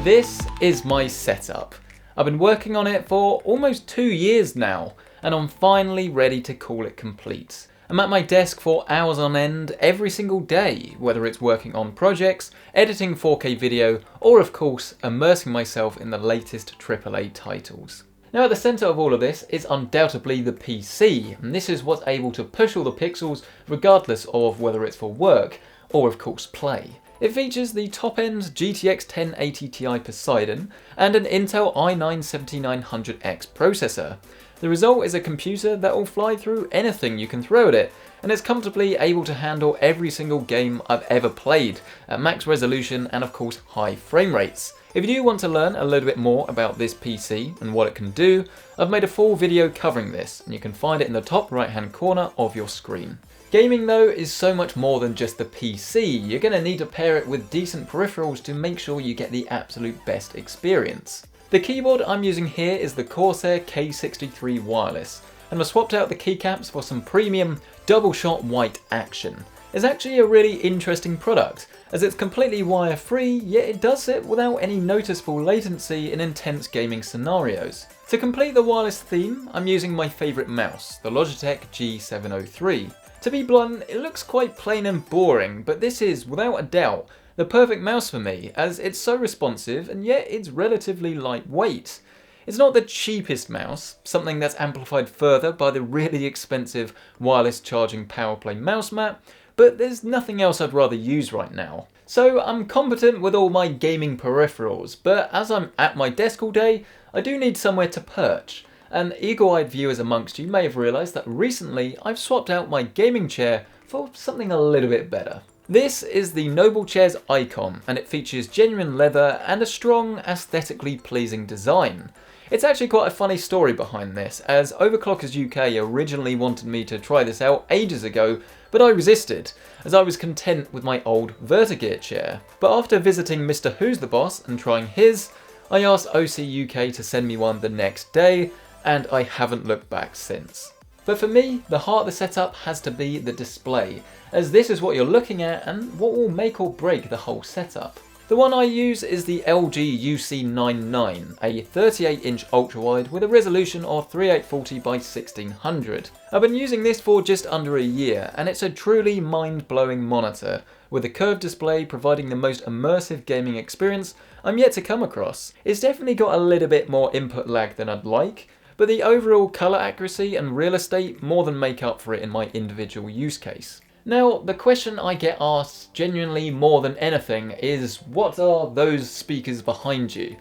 This is my setup. I've been working on it for almost 2 years now, and I'm finally ready to call it complete. I'm at my desk for hours on end every single day, whether it's working on projects, editing 4K video, or of course immersing myself in the latest AAA titles. Now at the centre of all of this is undoubtedly the PC, and this is what's able to push all the pixels regardless of whether it's for work or of course play. It features the top-end GTX 1080 Ti Poseidon and an Intel i9-7900X processor. The result is a computer that will fly through anything you can throw at it, and it's comfortably able to handle every single game I've ever played at max resolution and of course high frame rates. If you do want to learn a little bit more about this PC and what it can do, I've made a full video covering this, and you can find it in the top right hand corner of your screen. Gaming though is so much more than just the PC. You're going to need to pair it with decent peripherals to make sure you get the absolute best experience. The keyboard I'm using here is the Corsair K63 wireless, and I've swapped out the keycaps for some premium double shot white action. It's actually a really interesting product, as it's completely wire free, yet it does it without any noticeable latency in intense gaming scenarios. To complete the wireless theme, I'm using my favourite mouse, the Logitech G703. To be blunt, it looks quite plain and boring, but this is, without a doubt, the perfect mouse for me, as it's so responsive and yet it's relatively lightweight. It's not the cheapest mouse, something that's amplified further by the really expensive wireless charging Powerplay Mousemat, but there's nothing else I'd rather use right now. So I'm competent with all my gaming peripherals, but as I'm at my desk all day, I do need somewhere to perch. And eagle-eyed viewers amongst you may have realised that recently I've swapped out my gaming chair for something a little bit better. This is the Noblechairs ICON, and it features genuine leather and a strong, aesthetically pleasing design. It's actually quite a funny story behind this, as Overclockers UK originally wanted me to try this out ages ago, but I resisted, as I was content with my old Vertigear chair. But after visiting Mr. Who's the Boss and trying his, I asked OC UK to send me one the next day, and I haven't looked back since. But for me, the heart of the setup has to be the display, as this is what you're looking at and what will make or break the whole setup. The one I use is the LG UC99, a 38-inch ultrawide with a resolution of 3840 by 1600. I've been using this for just under a year, and it's a truly mind-blowing monitor, with a curved display providing the most immersive gaming experience I'm yet to come across. It's definitely got a little bit more input lag than I'd like, but the overall colour accuracy and real estate more than make up for it in my individual use case. Now, the question I get asked genuinely more than anything is, what are those speakers behind you?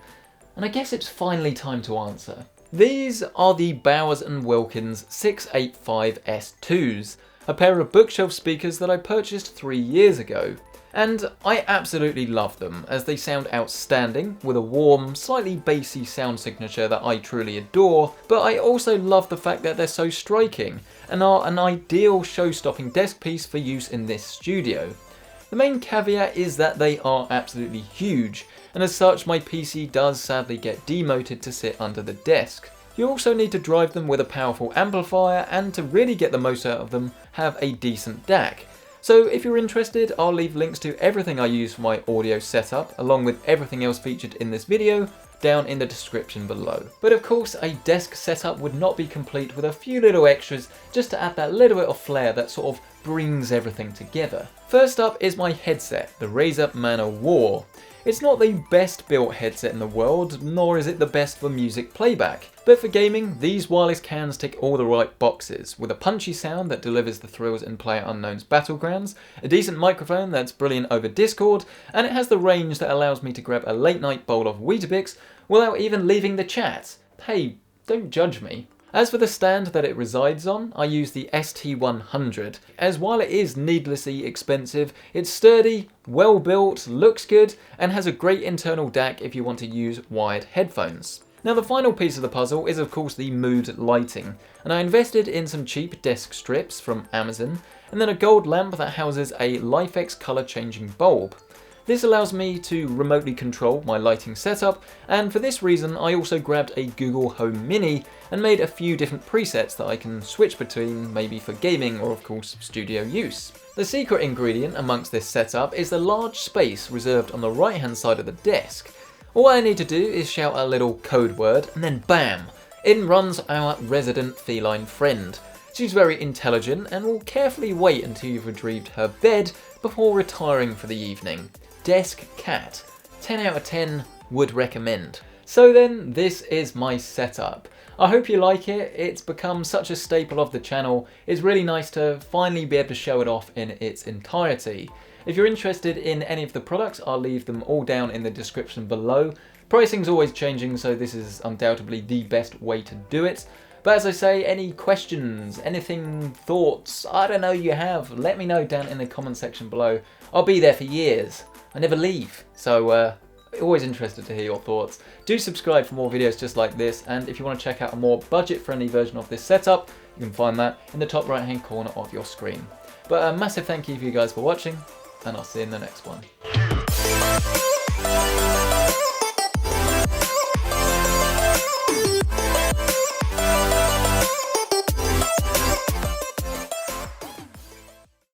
And I guess it's finally time to answer. These are the Bowers & Wilkins 685S2s, a pair of bookshelf speakers that I purchased 3 years ago. And I absolutely love them, as they sound outstanding, with a warm, slightly bassy sound signature that I truly adore, but I also love the fact that they're so striking, and are an ideal show-stopping desk piece for use in this studio. The main caveat is that they are absolutely huge, and as such my PC does sadly get demoted to sit under the desk. You also need to drive them with a powerful amplifier, and to really get the most out of them, have a decent DAC. So if you're interested, I'll leave links to everything I use for my audio setup, along with everything else featured in this video, down in the description below. But of course, a desk setup would not be complete with a few little extras just to add that little bit of flair that sort of brings everything together. First up is my headset, the Razer Man O War. It's not the best built headset in the world, nor is it the best for music playback. But for gaming, these wireless cans tick all the right boxes, with a punchy sound that delivers the thrills in PlayerUnknown's Battlegrounds, a decent microphone that's brilliant over Discord, and it has the range that allows me to grab a late night bowl of Weetabix without even leaving the chat. Hey, don't judge me. As for the stand that it resides on, I use the ST100, as while it is needlessly expensive, it's sturdy, well built, looks good, and has a great internal DAC if you want to use wired headphones. Now the final piece of the puzzle is of course the mood lighting, and I invested in some cheap desk strips from Amazon, and then a gold lamp that houses a LIFX Colour changing bulb. This allows me to remotely control my lighting setup, and for this reason I also grabbed a Google Home Mini and made a few different presets that I can switch between, maybe for gaming or of course studio use. The secret ingredient amongst this setup is the large space reserved on the right hand side of the desk. All I need to do is shout a little code word and then bam, in runs our resident feline friend. She's very intelligent and will carefully wait until you've retrieved her bed before retiring for the evening. Desk cat. 10 out of 10 would recommend. So then, this is my setup. I hope you like it. It's become such a staple of the channel. It's really nice to finally be able to show it off in its entirety. If you're interested in any of the products, I'll leave them all down in the description below. Pricing's always changing, so this is undoubtedly the best way to do it. But as I say, any questions, anything, thoughts, I don't know you have, let me know down in the comment section below. I'll be there for years. I never leave. So, always interested to hear your thoughts. Do subscribe for more videos just like this, and if you want to check out a more budget-friendly version of this setup, you can find that in the top right-hand corner of your screen. But a massive thank you for you guys for watching, and I'll see you in the next one.